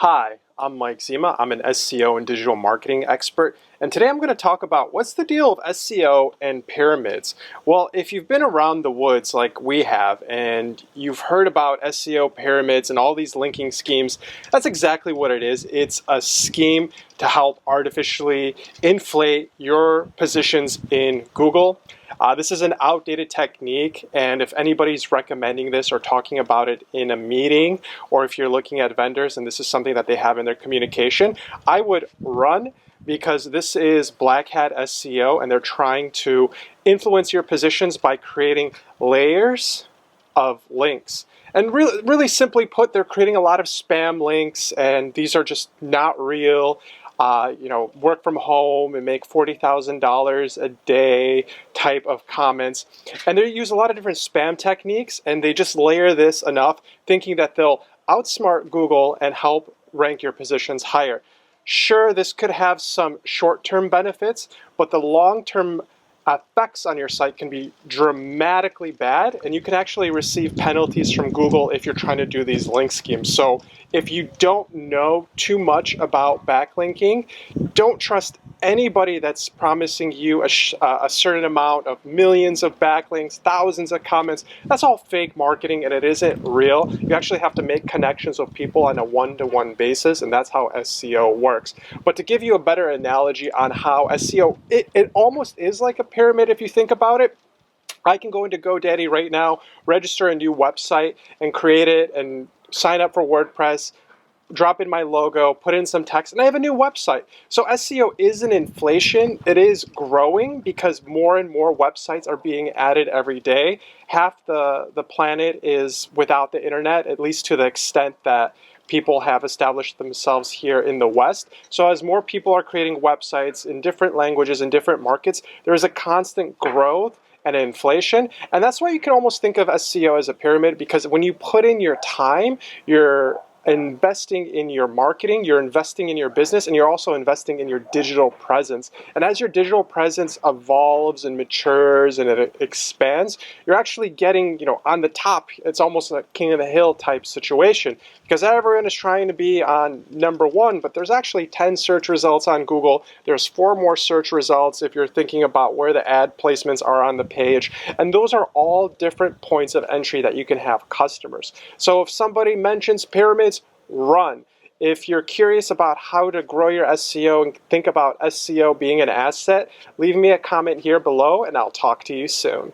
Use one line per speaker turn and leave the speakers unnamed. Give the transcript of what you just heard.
Hi, I'm Mike Zima. I'm an SEO and digital marketing expert, and today I'm going to talk about what's the deal of SEO and pyramids. Well, if you've been around the woods like we have, and you've heard about SEO pyramids and all these linking schemes, that's exactly what it is. It's a scheme to help artificially inflate your positions in Google. This is an outdated technique, and if anybody's recommending this or talking about it in a meeting, or if you're looking at vendors and this is something that they have in their communication, I would run, because this is blackhat SEO and they're trying to influence your positions by creating layers of links. And really simply put, they're creating a lot of spam links, and these are just not real. Work from home and make $40,000 a day type of comments. And they use a lot of different spam techniques, and they just layer this enough, thinking that they'll outsmart Google and help rank your positions higher. Sure, this could have some short-term benefits, but the long-term effects on your site can be dramatically bad, and you can actually receive penalties from Google if you're trying to do these link schemes. So if you don't know too much about backlinking, don't trust anybody that's promising you a certain amount of millions of backlinks, thousands of comments. That's all fake marketing, and it isn't real. You actually have to make connections with people on a one-to-one basis, and that's how SEO works. But to give you a better analogy on how SEO, it almost is like a pyramid if you think about it. I can go into GoDaddy right now, register a new website, and create it, and sign up for WordPress, drop in my logo, put in some text, and I have a new website. So SEO is an inflation. It is growing because more and more websites are being added every day. Half the planet is without the internet, at least to the extent that people have established themselves here in the West. So as more people are creating websites in different languages, in different markets, there is a constant growth and inflation. And that's why you can almost think of SEO as a pyramid, because when you put in your time, you're investing in your marketing, you're investing in your business, and you're also investing in your digital presence. And as your digital presence evolves and matures and it expands, you're actually getting, on the top. It's almost a king of the hill type situation, because everyone is trying to be on number one, but there's actually 10 search results on Google. There's 4 more search results if you're thinking about where the ad placements are on the page. And those are all different points of entry that you can have customers. So if somebody mentions pyramids, run. If you're curious about how to grow your SEO and think about SEO being an asset, leave me a comment here below, and I'll talk to you soon.